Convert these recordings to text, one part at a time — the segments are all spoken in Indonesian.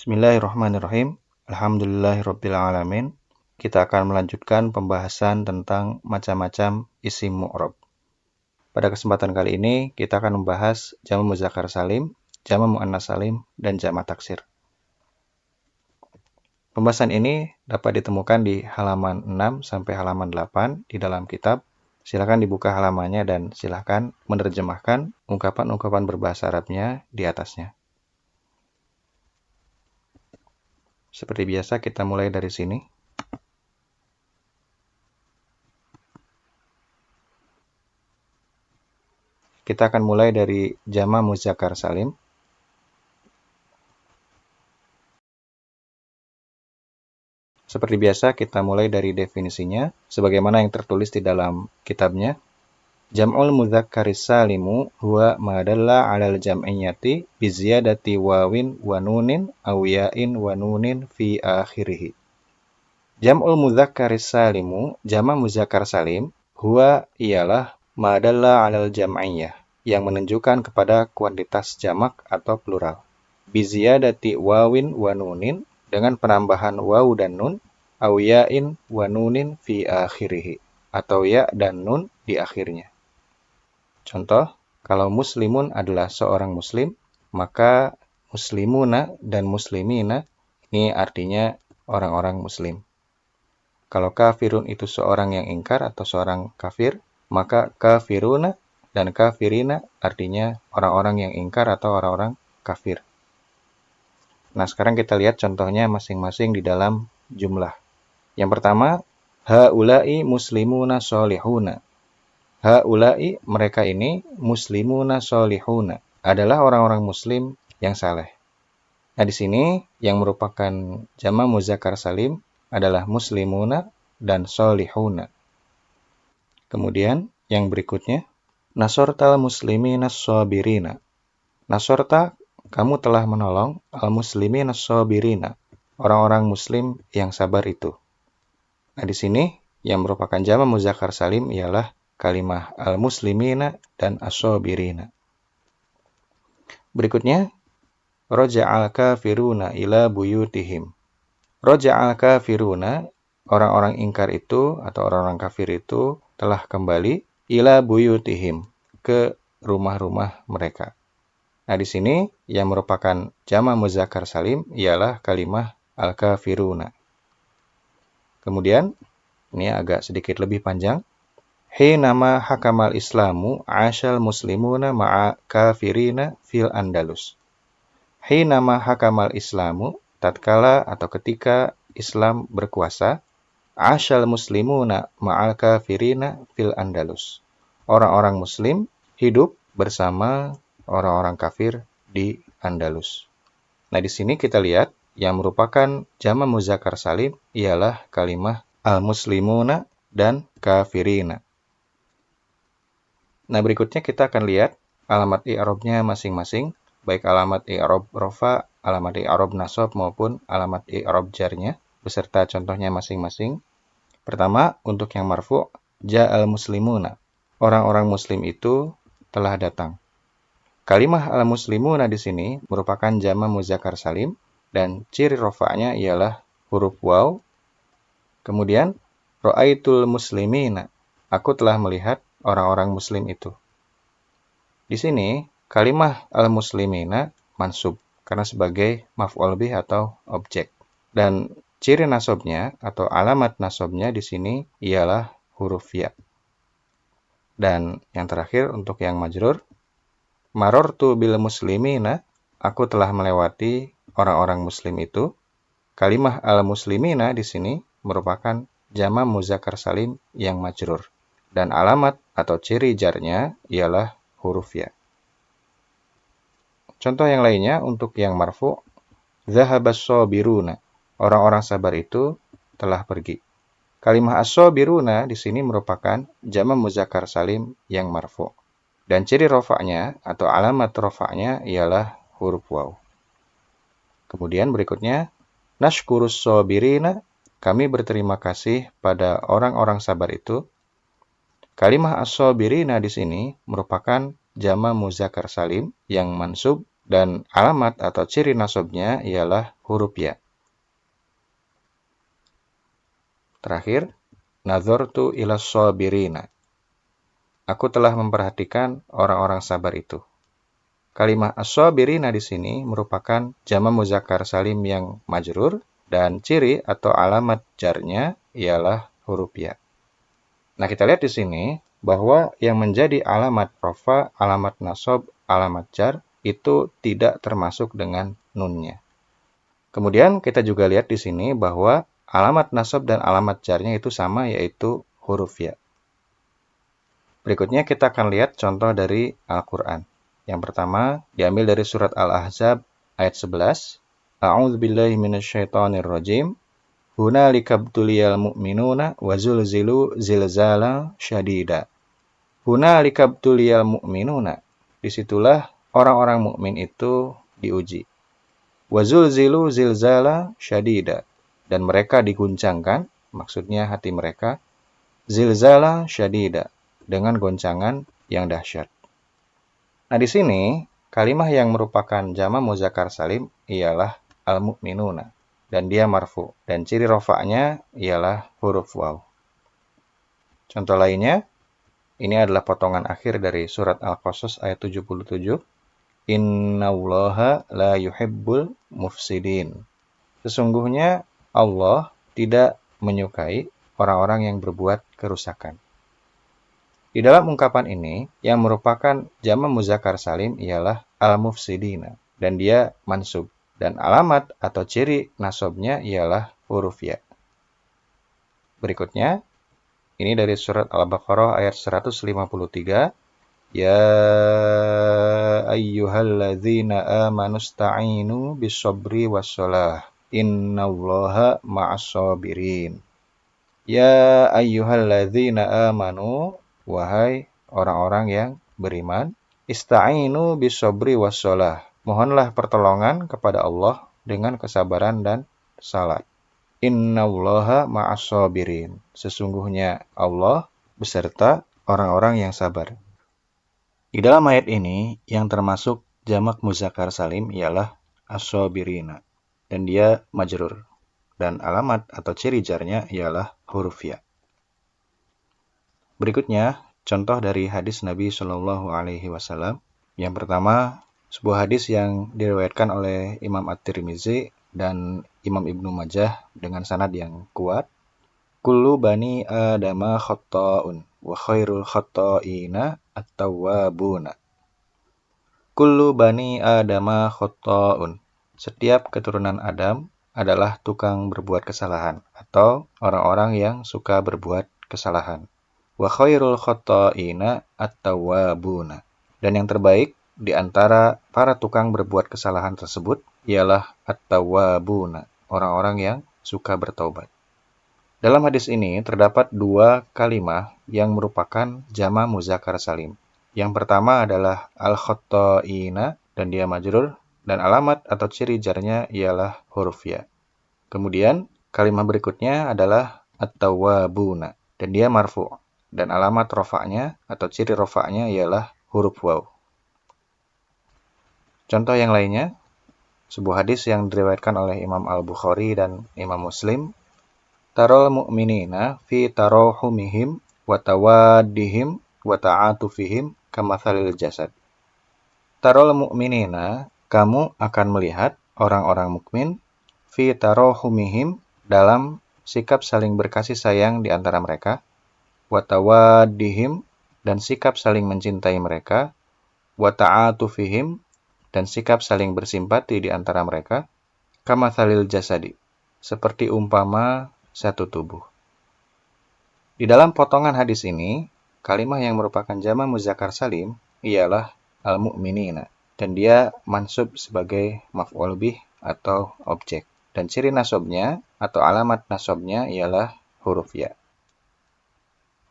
Bismillahirrahmanirrahim. Alhamdulillahirabbil alamin. Kita akan melanjutkan pembahasan tentang macam-macam isim mu'rab. Pada kesempatan kali ini kita akan membahas jamak muzakkar salim, jamak muannats salim, dan jamak taksir. Pembahasan ini dapat ditemukan di halaman 6 sampai halaman 8 di dalam kitab. Silakan dibuka halamannya dan silakan menerjemahkan ungkapan-ungkapan berbahasa Arabnya di atasnya. Seperti biasa kita mulai dari sini. Kita akan mulai dari jamak muzakkar salim. Seperti biasa kita mulai dari definisinya sebagaimana yang tertulis di dalam kitabnya. Jam'ul mudzakkaris salimu huwa ma dalla 'alal jam'iyyati bi ziyadati wawin wa nunin aw ya'in wa nunin fi akhirih. Jam'ul mudzakkaris salimu, jamak muzakkar salim, huwa ialah ma dalla 'alal jam'iyyah, yang menunjukkan kepada kuantitas jamak atau plural. Bi ziyadati wawin wa nunin, dengan penambahan waw dan nun, aw ya'in wa nunin fi akhirih, atau ya dan nun di akhirnya. Contoh, kalau muslimun adalah seorang muslim, maka muslimuna dan muslimina ini artinya orang-orang muslim. Kalau kafirun itu seorang yang ingkar atau seorang kafir, maka kafiruna dan kafirina artinya orang-orang yang ingkar atau orang-orang kafir. Nah, sekarang kita lihat contohnya masing-masing di dalam jumlah. Yang pertama, haula'i muslimuna sholihuna. Haula'i, mereka ini, muslimuna sholihuna, adalah orang-orang muslim yang saleh. Nah, di sini yang merupakan jamak muzakkar salim adalah muslimuna dan sholihuna. Kemudian yang berikutnya, nasortal muslimina shabirina. Nasorta, kamu telah menolong al-muslimina shabirina, orang-orang muslim yang sabar itu. Nah, di sini yang merupakan jamak muzakkar salim ialah kalimah al-muslimina dan as-shabirina. Berikutnya, raja'al kafiruna ila buyutihim. Raja'al kafiruna, orang-orang ingkar itu atau orang-orang kafir itu telah kembali ila buyutihim, ke rumah-rumah mereka. Nah, di sini yang merupakan jamak muzakkar salim ialah kalimah al-kafiruna. Kemudian, ini agak sedikit lebih panjang. Hinama hakamal islamu ashal muslimuna ma'a kafirina fil Andalus. Hinama hakamal islamu, tatkala atau ketika Islam berkuasa, ashal muslimuna ma'al kafirina fil Andalus. Orang-orang muslim hidup bersama orang-orang kafir di Andalus. Nah, di sini kita lihat yang merupakan jamak muzakkar salim ialah kalimah al-muslimuna dan kafirina. Nah, berikutnya kita akan lihat alamat i'rabnya masing-masing, baik alamat i'rab rafa, alamat i'rab nasab maupun alamat i'rab jarnya beserta contohnya masing-masing. Pertama, untuk yang marfu', ja'al muslimuna. Orang-orang muslim itu telah datang. Kalimah al-muslimuna di sini merupakan jamak muzakkar salim dan ciri rafa'nya ialah huruf waw. Kemudian ra'aitul muslimina. Aku telah melihat orang-orang muslim itu. Di sini kalimah al-muslimina mansub karena sebagai maf'ul bih atau objek. Dan ciri nasabnya atau alamat nasabnya di sini ialah huruf ya. Dan yang terakhir untuk yang majrur, marortu bil muslimina, aku telah melewati orang-orang muslim itu. Kalimah al-muslimina di sini merupakan jamak muzakkar salim yang majrur. Dan alamat atau ciri jarnya ialah huruf ya. Contoh yang lainnya untuk yang marfu', zahabas sabiruna, orang-orang sabar itu telah pergi. Kalimah as-sabiruna di sini merupakan jamak muzakkar salim yang marfu'. Dan ciri rafa'nya atau alamat rafa'nya ialah huruf waw. Kemudian berikutnya, nashkurus sabirina, kami berterima kasih pada orang-orang sabar itu. Kalimah as-sabirina di sini merupakan jamak muzakkar salim yang mansub dan alamat atau ciri nasabnya ialah huruf ya. Terakhir, nazartu ilas sabirina. Aku telah memperhatikan orang-orang sabar itu. Kalimah as-sabirina di sini merupakan jama muzakkar salim yang majrur dan ciri atau alamat jarnya ialah huruf ya. Nah, kita lihat di sini bahwa yang menjadi alamat rafa, alamat nasab, alamat jar itu tidak termasuk dengan nunnya. Kemudian kita juga lihat di sini bahwa alamat nasab dan alamat jarnya itu sama, yaitu huruf ya. Berikutnya kita akan lihat contoh dari Al-Quran. Yang pertama diambil dari surat Al-Ahzab ayat 11. A'udzubillahi minasyaitonirrajim. Hunalika btuliyal mu'minuna wa zulzilu zilzala syadida. Hunalika btuliyal mu'minuna. Disitulah orang-orang mukmin itu diuji. Wa zulzilu zilzala syadida. Dan mereka diguncangkan, maksudnya hati mereka, zilzala syadida, dengan goncangan yang dahsyat. Nah, di sini kalimah yang merupakan jama muzakkar salim ialah al-mu'minuna dan dia marfu dan ciri rafa'nya ialah huruf waw. Contoh lainnya, ini adalah potongan akhir dari surat Al-Qasas ayat 77. Innallaha la yuhibbul mufsidin. Sesungguhnya Allah tidak menyukai orang-orang yang berbuat kerusakan. Di dalam ungkapan ini, yang merupakan jama muzakkar salim ialah al-mufsidina, dan dia mansub. Dan alamat atau ciri nasabnya ialah huruf ya. Berikutnya, ini dari surat Al-Baqarah ayat 153. Ya ayyuhalladzina amanu sta'inu bis-sabri was-shalah. Innallaha ma'as-sabirin. Ya ayyuhalladzina amanu, wahai orang-orang yang beriman, ista'inu bis-sabri was-shalah. Mohonlah pertolongan kepada Allah dengan kesabaran dan salat. Innallaha ma'as-sabirin. Sesungguhnya Allah beserta orang-orang yang sabar. Di dalam ayat ini, yang termasuk jamak muzakkar salim ialah as-sabirina, dan dia majrur. Dan alamat atau ciri jarnya ialah huruf ya. Berikutnya, contoh dari hadis Nabi Shallallahu Alaihi Wasallam. Yang pertama, sebuah hadis yang diriwayatkan oleh Imam At-Tirmizi dan Imam Ibnu Majah dengan sanad yang kuat. Kullu bani adama khatta'un wa khairul khatta'ina at-tawwabuna. Kullu bani adama khatta'un. Setiap keturunan Adam adalah tukang berbuat kesalahan atau orang-orang yang suka berbuat kesalahan. Wa khairul khatta'ina at-tawwabuna. Dan yang terbaik di antara para tukang berbuat kesalahan tersebut ialah at-tawwabuna, orang-orang yang suka bertaubat. Dalam hadis ini terdapat dua kalimah yang merupakan jama muzakkar salim. Yang pertama adalah al-khatta'ina dan dia majrur dan alamat atau ciri jarnya ialah huruf ya. Kemudian kalimah berikutnya adalah at-tawwabuna dan dia marfu dan alamat rafa'nya atau ciri rafa'nya ialah huruf waw. Contoh yang lainnya, sebuah hadis yang diriwayatkan oleh Imam Al-Bukhari dan Imam Muslim. Tarol mu'minina fi tarohumihim wa tawaddihim wa ta'atufihim kamathalil jasad. Tarol mu'minina, kamu akan melihat orang-orang mukmin fi tarohumihim, dalam sikap saling berkasih sayang di antara mereka, wa tawaddihim, dan sikap saling mencintai mereka, wa ta'atufihim, dan sikap saling bersimpati di antara mereka, kamathalil jasadi, seperti umpama satu tubuh. Di dalam potongan hadis ini, kalimah yang merupakan jama muzakkar salim ialah al-mu'minina dan dia mansub sebagai maf'ul bih atau objek. Dan ciri nasabnya atau alamat nasabnya ialah huruf ya.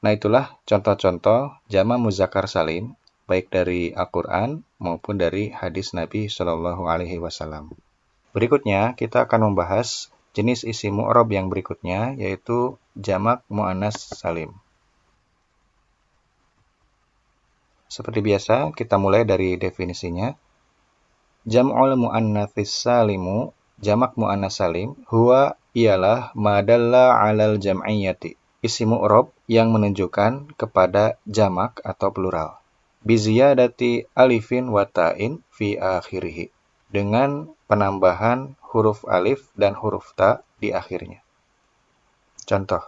Nah, itulah contoh-contoh jama muzakkar salim baik dari Al-Qur'an maupun dari hadis Nabi Shallallahu alaihi wasallam. Berikutnya kita akan membahas jenis isim mu'rab yang berikutnya, yaitu jamak mu'annas salim. Seperti biasa, kita mulai dari definisinya. Jam'ul muannatsis salimu, jamak muannas salim, huwa ialah ma dalla 'alal jam'iyyati. Isim mu'rab yang menunjukkan kepada jamak atau plural. Biziyadati alifin wa ta'in fi akhirih. Dengan penambahan huruf alif dan huruf ta di akhirnya. Contoh,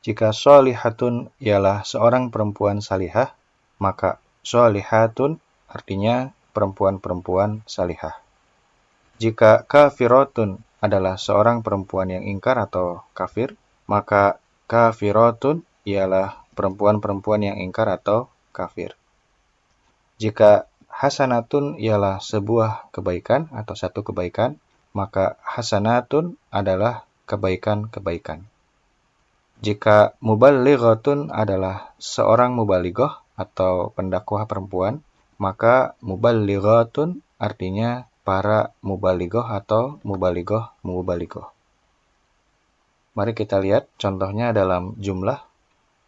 jika sholihatun ialah seorang perempuan salihah, maka sholihatun artinya perempuan-perempuan salihah. Jika kafiratun adalah seorang perempuan yang ingkar atau kafir, maka kafiratun ialah perempuan-perempuan yang ingkar atau kafir. Jika hasanatun ialah sebuah kebaikan atau satu kebaikan, maka hasanatun adalah kebaikan-kebaikan. Jika muballighatun adalah seorang mubalighah atau pendakwah perempuan, maka muballighatun artinya para mubalighah atau mubalighah. Mari kita lihat contohnya dalam jumlah.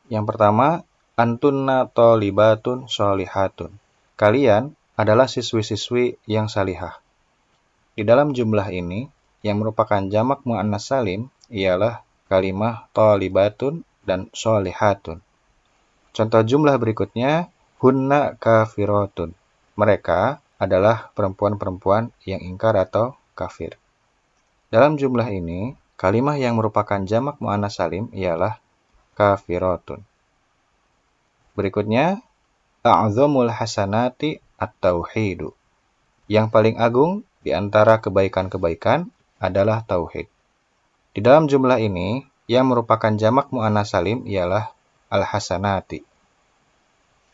Yang pertama, antunna tholibatun sholihatun. Kalian adalah siswi-siswi yang salihah. Di dalam jumlah ini, yang merupakan jamak muannas salim ialah kalimah tholibatun dan sholihatun. Contoh jumlah berikutnya, hunna kafiratun. Mereka adalah perempuan-perempuan yang ingkar atau kafir. Dalam jumlah ini, kalimah yang merupakan jamak muannas salim ialah kafiratun. Berikutnya, a'zamul hasanati at-tauhidu. Yang paling agung di antara kebaikan-kebaikan adalah tauhid. Di dalam jumlah ini, yang merupakan jamak muannas salim ialah al-hasanati.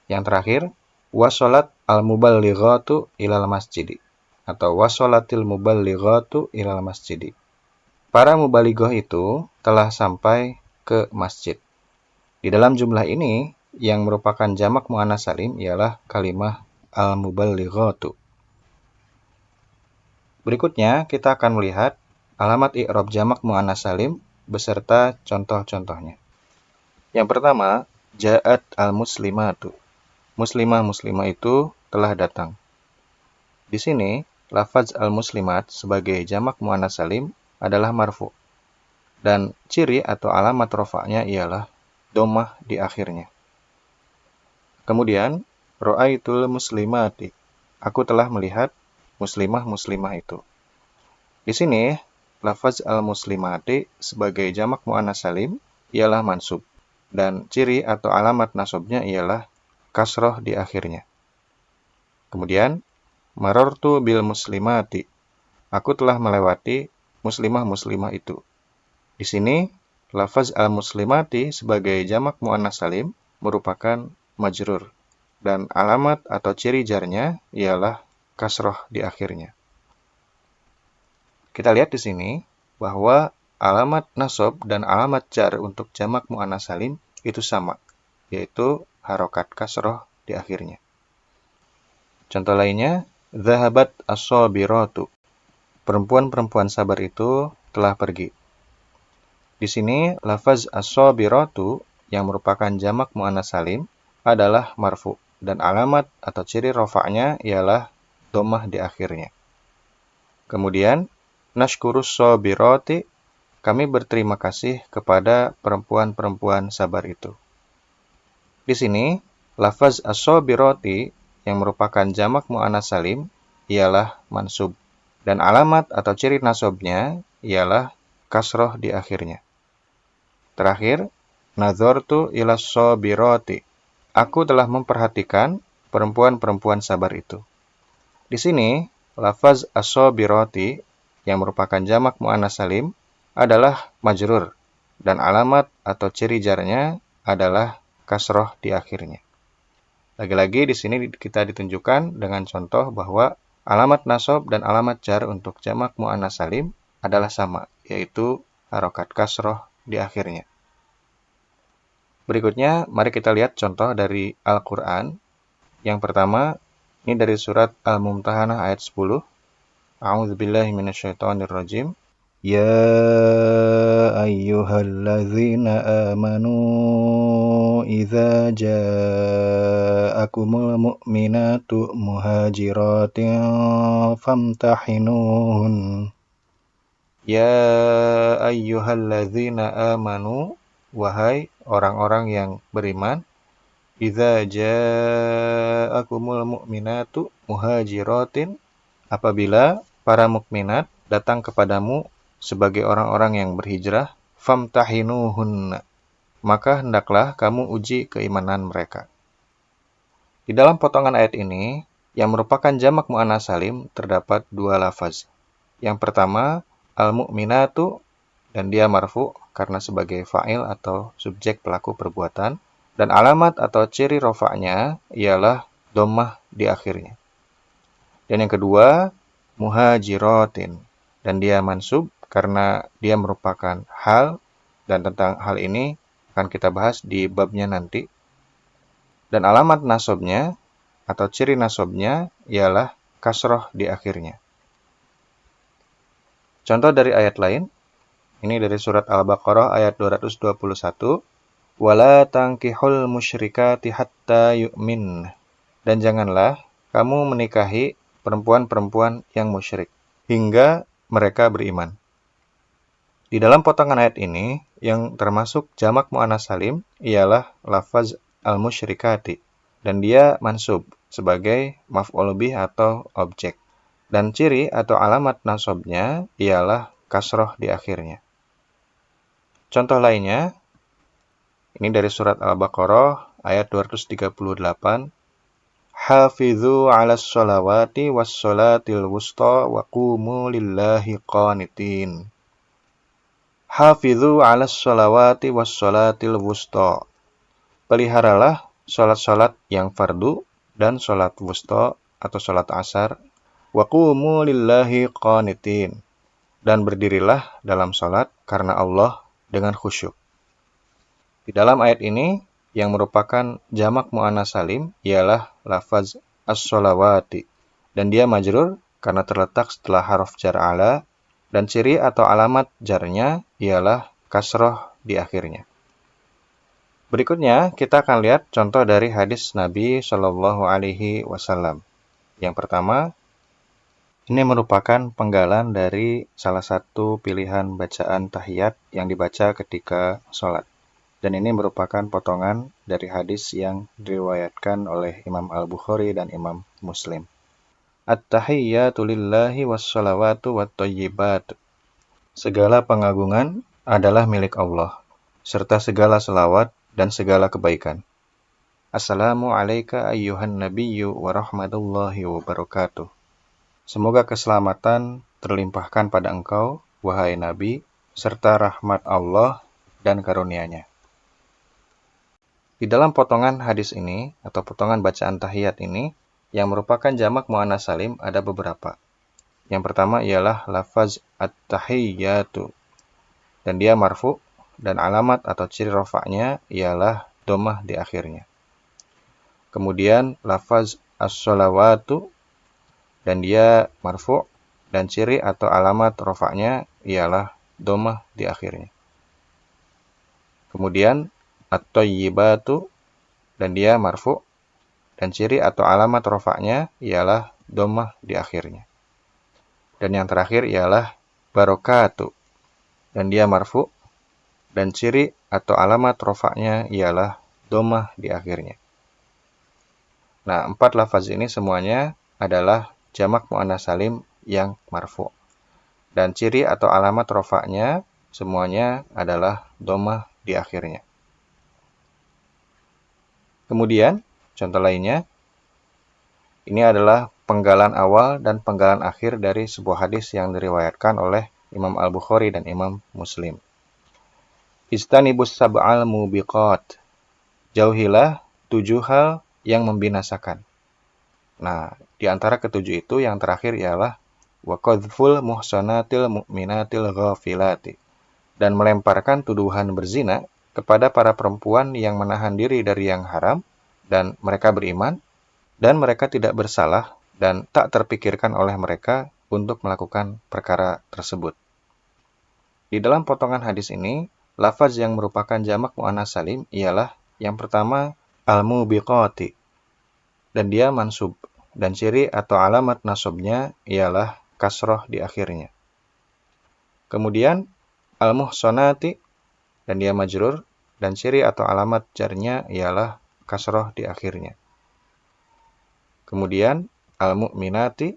Yang terakhir, wasolat al-muballighatu ilal masjidi. Atau wasolatil muballighatu ilal masjidi. Para mubalighah itu telah sampai ke masjid. Di dalam jumlah ini, yang merupakan jamak muannas salim ialah kalimah al-muballighatu. Berikutnya, kita akan melihat alamat i'rab jamak muannas salim beserta contoh-contohnya. Yang pertama, ja'at al-muslimatu. Muslimah-muslimah itu telah datang. Di sini, lafaz al-muslimat sebagai jamak muannas salim adalah marfu. Dan ciri atau alamat rofa'nya ialah dhammah di akhirnya. Kemudian, ra'aitul muslimati. Aku telah melihat muslimah-muslimah itu. Di sini, lafaz al-muslimati sebagai jamak muannas salim ialah mansub. Dan ciri atau alamat nasabnya ialah kasroh di akhirnya. Kemudian, marartu bil muslimati. Aku telah melewati muslimah-muslimah itu. Di sini, lafaz al-muslimati sebagai jamak muannas salim merupakan majrur. Dan alamat atau ciri jarnya ialah kasroh di akhirnya. Kita lihat di sini bahwa alamat nasab dan alamat jar untuk jamak muannas salim itu sama, yaitu harokat kasroh di akhirnya. Contoh lainnya, zahabat as-sabiratu. Perempuan-perempuan sabar itu telah pergi. Di sini, lafaz as-sabiratu yang merupakan jamak muannas salim adalah marfu dan alamat atau ciri rofa'nya ialah dhammah di akhirnya. Kemudian, nashkurus sabirati, kami berterima kasih kepada perempuan-perempuan sabar itu. Di sini, lafaz as-sabirati yang merupakan jamak muannas salim ialah mansub dan alamat atau ciri nasabnya ialah kasroh di akhirnya. Terakhir, nazartu ilas sabirati. Aku telah memperhatikan perempuan-perempuan sabar itu. Di sini, lafaz as-sabirati yang merupakan jamak muannas salim adalah majrur dan alamat atau ciri jarnya adalah kasroh di akhirnya. Lagi-lagi di sini kita ditunjukkan dengan contoh bahwa alamat nasab dan alamat jar untuk jamak muannas salim adalah sama, yaitu harokat kasroh di akhirnya. Berikutnya, mari kita lihat contoh dari Al-Quran. Yang pertama, ini dari surat Al-Mumtahanah ayat 10. A'udzubillahi minasyaitonirrajim. Ya ayyuhalladzina amanu idza ja'akumul mu'minatu muhajiratin famtahinuhun. Ya ayyuhalladzina amanu, wahai orang-orang yang beriman, idza ja'akumul mu'minatu muhajiratin, apabila para mukminat datang kepadamu sebagai orang-orang yang berhijrah, famtahinuhunna, maka hendaklah kamu uji keimanan mereka. Di dalam potongan ayat ini, yang merupakan jamak muannats salim, terdapat dua lafaz. Yang pertama, al-mu'minatu, dan dia marfu karena sebagai fa'il atau subjek pelaku perbuatan, dan alamat atau ciri rofa'nya ialah dhammah di akhirnya. Dan yang kedua, muhajiratin, dan dia mansub karena dia merupakan hal, dan tentang hal ini akan kita bahas di babnya nanti. Dan alamat nasabnya atau ciri nasabnya ialah kasroh di akhirnya. Contoh dari ayat lain, ini dari surat Al-Baqarah ayat 221, wala tankihul musyrikati hatta yu'min, dan janganlah kamu menikahi perempuan-perempuan yang musyrik hingga mereka beriman. Di dalam potongan ayat ini, yang termasuk jamak muannats salim ialah lafaz al-musyrikati, dan dia mansub sebagai maf'ul bih atau objek. Dan ciri atau alamat nasabnya ialah kasroh di akhirnya. Contoh lainnya, ini dari surat Al-Baqarah ayat 238, Hafidhu 'alas sholawati was sholatil wusta wa qumu lillahi qanitin. Hafidhu 'alas sholawati was sholatil wusta. Peliharalah sholat-sholat yang fardu dan sholat wusta atau sholat asar. Wa qumu lillahi qanitin. Dan berdirilah dalam sholat karena Allah dengan khusyuk. Di dalam ayat ini, yang merupakan jamak muannats salim ialah lafaz as-sholawati, dan dia majrur karena terletak setelah harf jar ala, dan ciri atau alamat jarnya ialah kasroh di akhirnya. Berikutnya kita akan lihat contoh dari hadis Nabi Shallallahu Alaihi Wasallam. Yang pertama, ini merupakan penggalan dari salah satu pilihan bacaan tahiyat yang dibaca ketika sholat. Dan ini merupakan potongan dari hadis yang diriwayatkan oleh Imam Al-Bukhari dan Imam Muslim. At-tahiyyatu lillahi was-shalawatu wat-thayyibat. Segala pengagungan adalah milik Allah, serta segala selawat dan segala kebaikan. Assalamu alayka ayyuhan nabiyyu wa rahmatullahi wa barakatuh. Semoga keselamatan terlimpahkan pada engkau, wahai Nabi, serta rahmat Allah dan karunia-Nya. Di dalam potongan hadis ini, atau potongan bacaan tahiyat ini, yang merupakan jamak muannats salim ada beberapa. Yang pertama ialah lafaz at-tahiyyatu, dan dia marfu, dan alamat atau ciri rofa'nya ialah dhammah di akhirnya. Kemudian lafaz as-sholawatu, dan dia marfu, dan ciri atau alamat rofa'nya ialah dhammah di akhirnya. Kemudian at-thayyibatu, dan dia marfu, dan ciri atau alamat rofa'nya ialah dhammah di akhirnya. Dan yang terakhir ialah barakatuh, dan dia marfu, dan ciri atau alamat rofa'nya ialah dhammah di akhirnya. Nah, 4 lafaz ini semuanya adalah jamak muannats salim yang marfu. Dan ciri atau alamat rofa'nya semuanya adalah dhammah di akhirnya. Kemudian, contoh lainnya, ini adalah penggalan awal dan penggalan akhir dari sebuah hadis yang diriwayatkan oleh Imam Al-Bukhari dan Imam Muslim. Istanibus sab'al mubiqat. Jauhilah 7 hal yang membinasakan. Nah, di antara ketujuh itu yang terakhir ialah wa qadhful muhsanatil mu'minatil ghafilati. Dan melemparkan tuduhan berzina kepada para perempuan yang menahan diri dari yang haram, dan mereka beriman, dan mereka tidak bersalah, dan tak terpikirkan oleh mereka untuk melakukan perkara tersebut. di dalam potongan hadis ini, lafaz yang merupakan jamak muannas salim ialah yang pertama al-mubiqati, dan dia mansub, dan ciri atau alamat nasabnya ialah kasroh di akhirnya. Kemudian al-muhsanati, dan dia majrur, dan ciri atau alamat jarnya ialah kasroh di akhirnya. Kemudian al-mu'minati,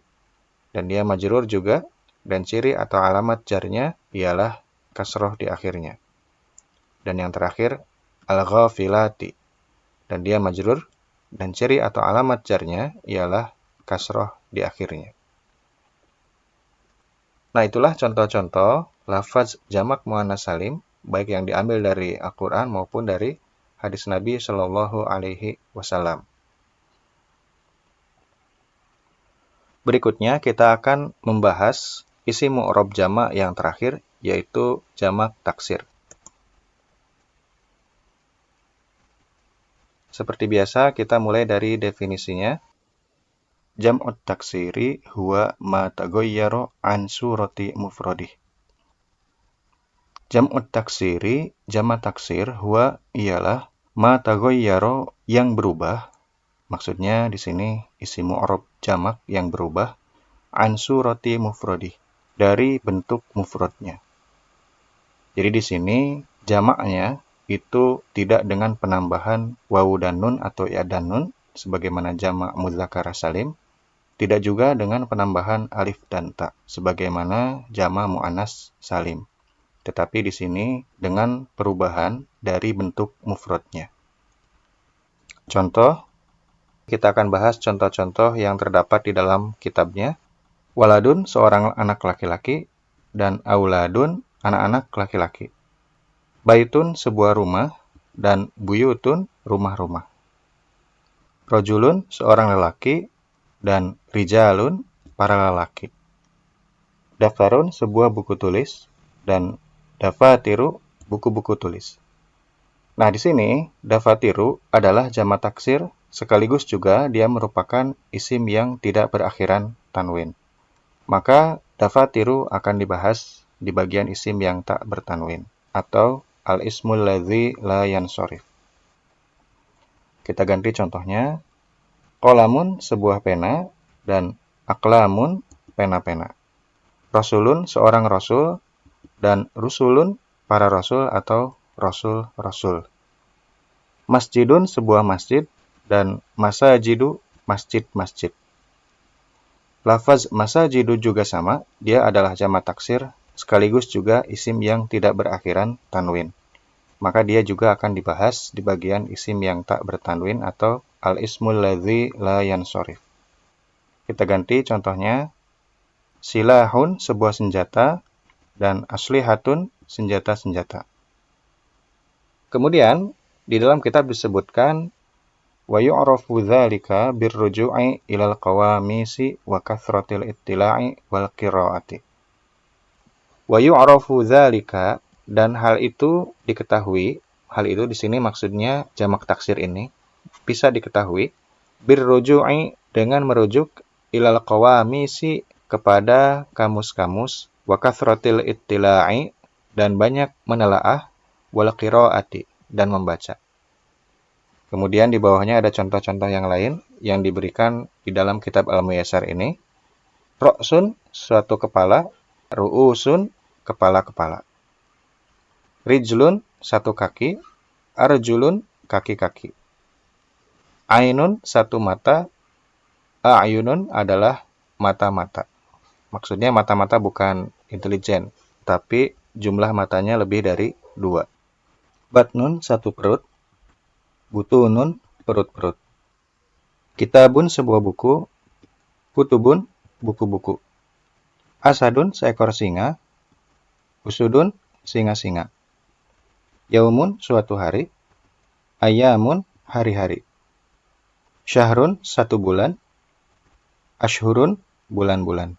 dan dia majrur juga, dan ciri atau alamat jarnya ialah kasroh di akhirnya. Dan yang terakhir al-ghafilati, dan dia majrur, dan ciri atau alamat jarnya ialah kasroh di akhirnya. Nah, itulah contoh-contoh lafaz jamak muannas salim, baik yang diambil dari Al-Quran maupun dari hadis Nabi Shallallahu Alaihi Wasallam. Berikutnya kita akan membahas isi mu'rab jamak yang terakhir, yaitu jamak taksir. Seperti biasa, kita mulai dari definisinya. Jam'ut taksiri huwa ma taghayyara an surati mufradih. Jam'ut taksiri, jamak taksir, huwa ialah ma taghayyara yang berubah. Maksudnya di sini isi mu'rab jamak yang berubah an surati mufradih, dari bentuk mufradnya. Jadi di sini jamaknya itu tidak dengan penambahan wawu dan nun atau ya dan nun sebagaimana jamak mudzakkar salim, tidak juga dengan penambahan alif dan ta sebagaimana jamak muannas salim. Tetapi di sini dengan perubahan dari bentuk mufradnya. Contoh, kita akan bahas contoh-contoh yang terdapat di dalam kitabnya. Waladun, seorang anak laki-laki, dan auladun, anak-anak laki-laki. Baitun, sebuah rumah, dan buyutun, rumah-rumah. Rojulun, seorang lelaki, dan rijalun, para lelaki. Daftarun, sebuah buku tulis, dan dafatiru, buku-buku tulis. Nah, di sini dafatiru adalah jamak taksir, sekaligus juga dia merupakan isim yang tidak berakhiran tanwin. Maka dafatiru akan dibahas di bagian isim yang tak bertanwin, atau al-ismul ladzi la yansorif. Kita ganti contohnya. Qalamun, sebuah pena, dan aqlamun, pena-pena. Rasulun, seorang rasul, dan rusulun, para rasul atau rasul-rasul. Masjidun, sebuah masjid, dan masajidu, masjid-masjid. Lafaz masajidu juga sama, dia adalah jamak taksir, sekaligus juga isim yang tidak berakhiran tanwin. Maka dia juga akan dibahas di bagian isim yang tak bertanwin atau al-ismul ladzi la yansorif. Kita ganti contohnya. Silahun, sebuah senjata, dan aslihatun, senjata-senjata. Kemudian, di dalam kitab disebutkan wa yu'rafu dzalika birruju'i ilal qawamisi wa kathratil ittila'i wal qiraati. Wa yu'rafu dzalika, dan hal itu diketahui, hal itu di sini maksudnya jamak taksir ini bisa diketahui birruju'i, dengan merujuk ilal qawamisi, kepada kamus-kamus, wa kathratil ittila'i, dan banyak menelaah, wal qiraati, dan membaca. Kemudian di bawahnya ada contoh-contoh yang lain yang diberikan di dalam kitab Al-Muyassar ini. Ra'sun, suatu kepala, ru'usun, kepala-kepala. Rijlun, satu kaki, arjulun, kaki-kaki. Ainun, satu mata, a'yunun adalah mata-mata. Maksudnya mata-mata bukan intelijen, tapi jumlah matanya lebih dari 2. Batnun, satu perut, butunun, perut-perut. Kitabun, sebuah buku, kutubun, buku-buku. Asadun, seekor singa, usudun, singa-singa. Yaumun, suatu hari, ayamun, hari-hari. Syahrun, satu bulan, ashhurun, bulan-bulan.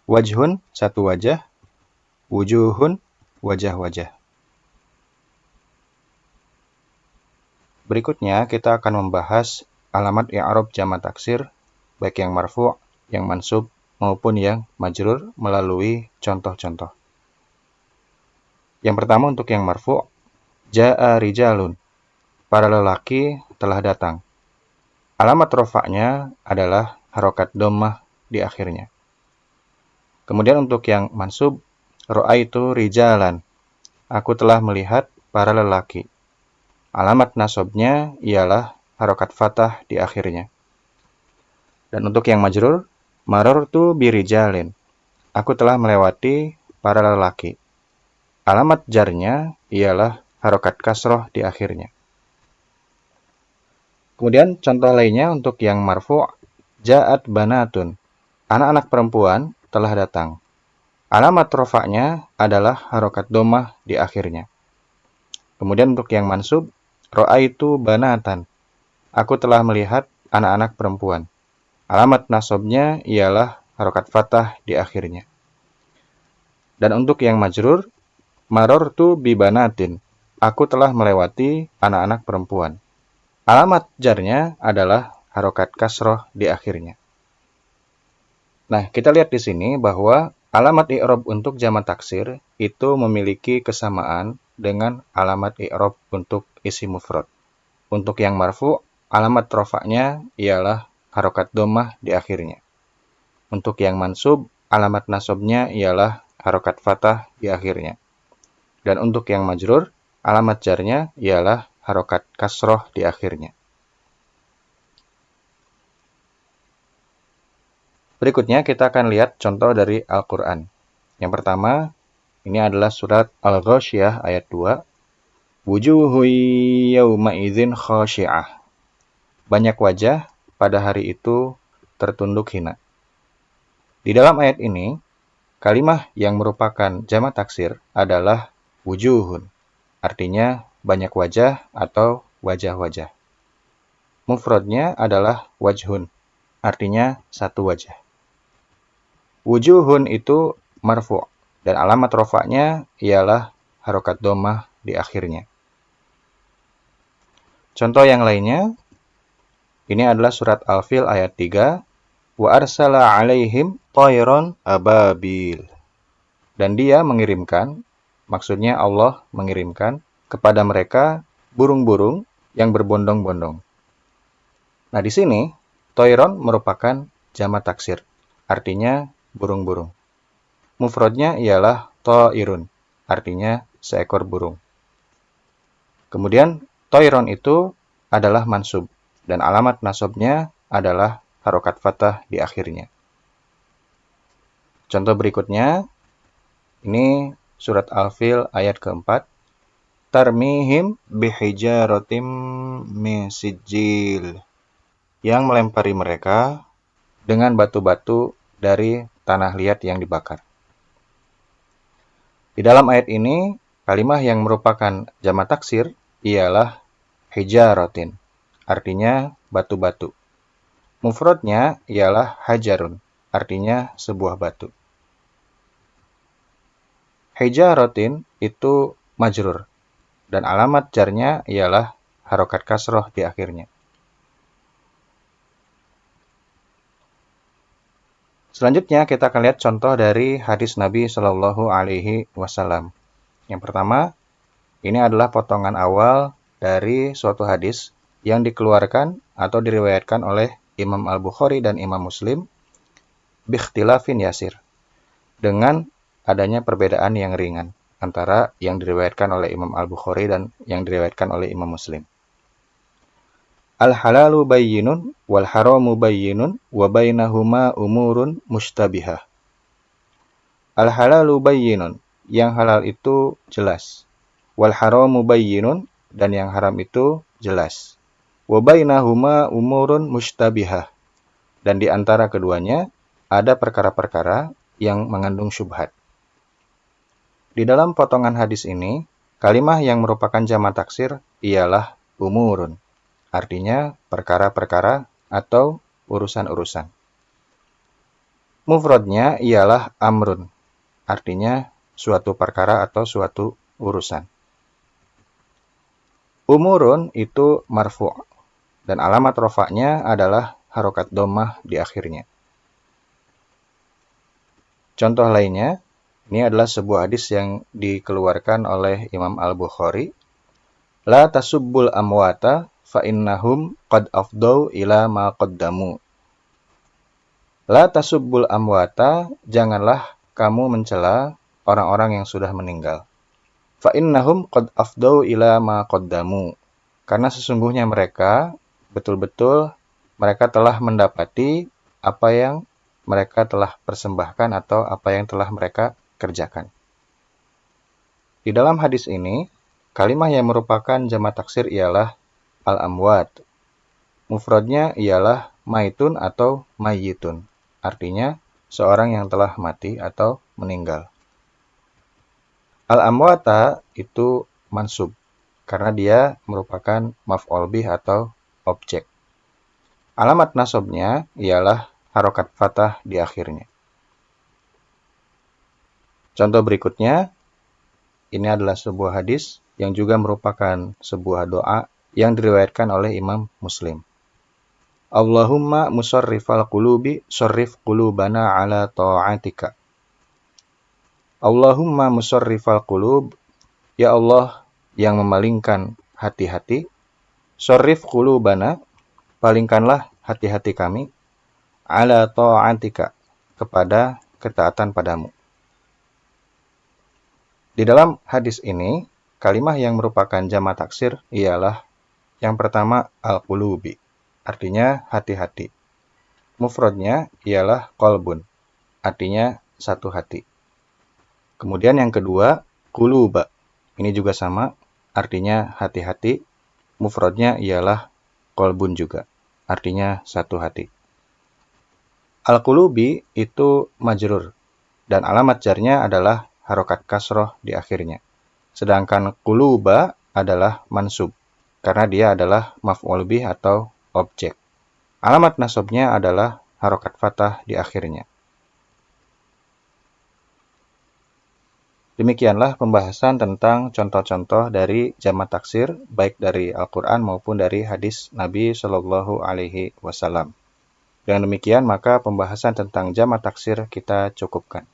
Wajhun, satu wajah, wujuhun, wajah-wajah. Berikutnya kita akan membahas alamat i'rab jamak taksir, baik yang marfu', yang mansub, maupun yang majrur melalui contoh-contoh. Yang pertama untuk yang marfu', ja'a rijalun, para lelaki telah datang. Alamat rofaknya adalah harokat dhammah di akhirnya. Kemudian untuk yang mansub, ra'aitu rijalan, aku telah melihat para lelaki. Alamat nasabnya ialah harokat fathah di akhirnya. Dan untuk yang majrur, marartu birijalin, aku telah melewati para lelaki. Alamat jarnya ialah harokat kasroh di akhirnya. Kemudian contoh lainnya untuk yang marfu', ja'at banatun, anak-anak perempuan telah datang. Alamat rofaknya adalah harokat dhammah di akhirnya. Kemudian untuk yang mansub, ra'aitu banatan, aku telah melihat anak-anak perempuan. Alamat nasabnya ialah harokat fathah di akhirnya. Dan untuk yang majrur, marartu bi banatin, aku telah melewati anak-anak perempuan. Alamat jarnya adalah harokat kasroh di akhirnya. Nah, kita lihat di sini bahwa alamat i'rab untuk jamak taksir itu memiliki kesamaan dengan alamat i'rab untuk isim mufrad. Untuk yang marfu', alamat rofaknya ialah harokat dhammah di akhirnya. Untuk yang mansub, alamat nasabnya ialah harokat fathah di akhirnya. Dan untuk yang majrur, alamat jarnya ialah harokat kasroh di akhirnya. Berikutnya kita akan lihat contoh dari Al-Quran. Yang pertama, ini adalah surat Al-Ghasyiyah ayat 2. Wujuhu yawma idzin khashi'ah. Banyak wajah pada hari itu tertunduk hina. Di dalam ayat ini, kalimah yang merupakan jamak taksir adalah wujuhun. Artinya banyak wajah atau wajah-wajah. Mufradnya adalah wajhun. Artinya satu wajah. Wujuhun itu marfu' dan alamat rofaknya ialah harokat dhammah di akhirnya. Contoh yang lainnya, ini adalah surat Al-Fil ayat 3. Wa arsala alaihim tayran ababil. Dan dia mengirimkan, maksudnya Allah mengirimkan kepada mereka burung-burung yang berbondong-bondong. Nah, di sini tayran merupakan jamak taksir, artinya burung-burung. Mufradnya ialah ta'irun, artinya seekor burung. Kemudian tayran itu adalah mansub dan alamat nasabnya adalah harokat fathah di akhirnya. Contoh berikutnya, ini surat Al-Fil ayat keempat. Tarmihim bihijaratim min sijil, yang melempari mereka dengan batu-batu dari tanah liat yang dibakar. Di dalam ayat ini, kalimah yang merupakan jamak taksir ialah hijaratin, artinya batu-batu. Mufradnya ialah hajarun, artinya sebuah batu. Hijaratin itu majrur, dan alamat jarnya ialah harokat kasroh di akhirnya. Selanjutnya kita akan lihat contoh dari hadis Nabi Shallallahu Alaihi Wasallam. Yang pertama, ini adalah potongan awal dari suatu hadis yang dikeluarkan atau diriwayatkan oleh Imam Al-Bukhari dan Imam Muslim bikhtilafin yasir, dengan adanya perbedaan yang ringan antara yang diriwayatkan oleh Imam Al-Bukhari dan yang diriwayatkan oleh Imam Muslim. Al-halalu bayyinun wal haramu bayyinun wa bainahuma umurun mustabihah. Al-halalu bayyinun, yang halal itu jelas. Wal haramu bayyinun, dan yang haram itu jelas. Wa bainahuma umurun mustabihah, dan di antara keduanya ada perkara-perkara yang mengandung syubhat. Di dalam potongan hadis ini, kalimah yang merupakan jamak taksir ialah umurun, artinya perkara-perkara atau urusan-urusan. Mufradnya ialah amrun, artinya suatu perkara atau suatu urusan. Umurun itu marfu' dan alamat rofaknya adalah harokat dhammah di akhirnya. Contoh lainnya, Ini adalah sebuah hadis yang dikeluarkan oleh Imam Al-Bukhari. La tasubbul amwata fa innahum qad afdau ila ma qaddamu. La tasubbul amwata, janganlah kamu mencela orang-orang yang sudah meninggal. Fa innahum qad afdau ila ma qaddamu. Karena sesungguhnya mereka betul-betul mereka telah mendapati apa yang mereka telah persembahkan atau apa yang telah mereka kerjakan. Di dalam hadis ini, kalimah yang merupakan jamak taksir ialah al-amwat. Mufradnya ialah maitun atau mayyitun. Artinya, seorang yang telah mati atau meninggal. Al-amwata itu mansub, karena dia merupakan maf'ul bih atau objek. Alamat nasabnya ialah harokat fathah di akhirnya. Contoh berikutnya, ini adalah sebuah hadis yang juga merupakan sebuah doa yang diriwayatkan oleh Imam Muslim. Allahumma musarrifal qulubi, sarrif qulubana ala ta'atika. Allahumma musarrifal qulub, ya Allah yang memalingkan hati-hati, sarrif qulubana, palingkanlah hati-hati kami, ala ta'atika, kepada ketaatan padamu. Di dalam hadis ini, kalimah yang merupakan jamak taksir ialah yang pertama al-qulubi, artinya hati-hati. Mufradnya ialah qalbun, artinya satu hati. Kemudian yang kedua, quluba. Ini juga sama, artinya hati-hati. Mufradnya ialah qalbun juga, artinya satu hati. Al-qulubi itu majrur, dan alamat jarnya adalah harokat kasroh di akhirnya. Sedangkan quluba adalah mansub, karena dia adalah maf'ul bih atau objek. Alamat nasabnya adalah harokat fathah di akhirnya. Demikianlah pembahasan tentang contoh-contoh dari jamak taksir, baik dari Al-Quran maupun dari hadis Nabi Shallallahu Alaihi Wasallam. Dengan demikian, maka pembahasan tentang jamak taksir kita cukupkan.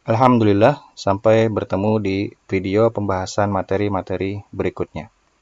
Alhamdulillah, sampai bertemu di video pembahasan materi-materi berikutnya.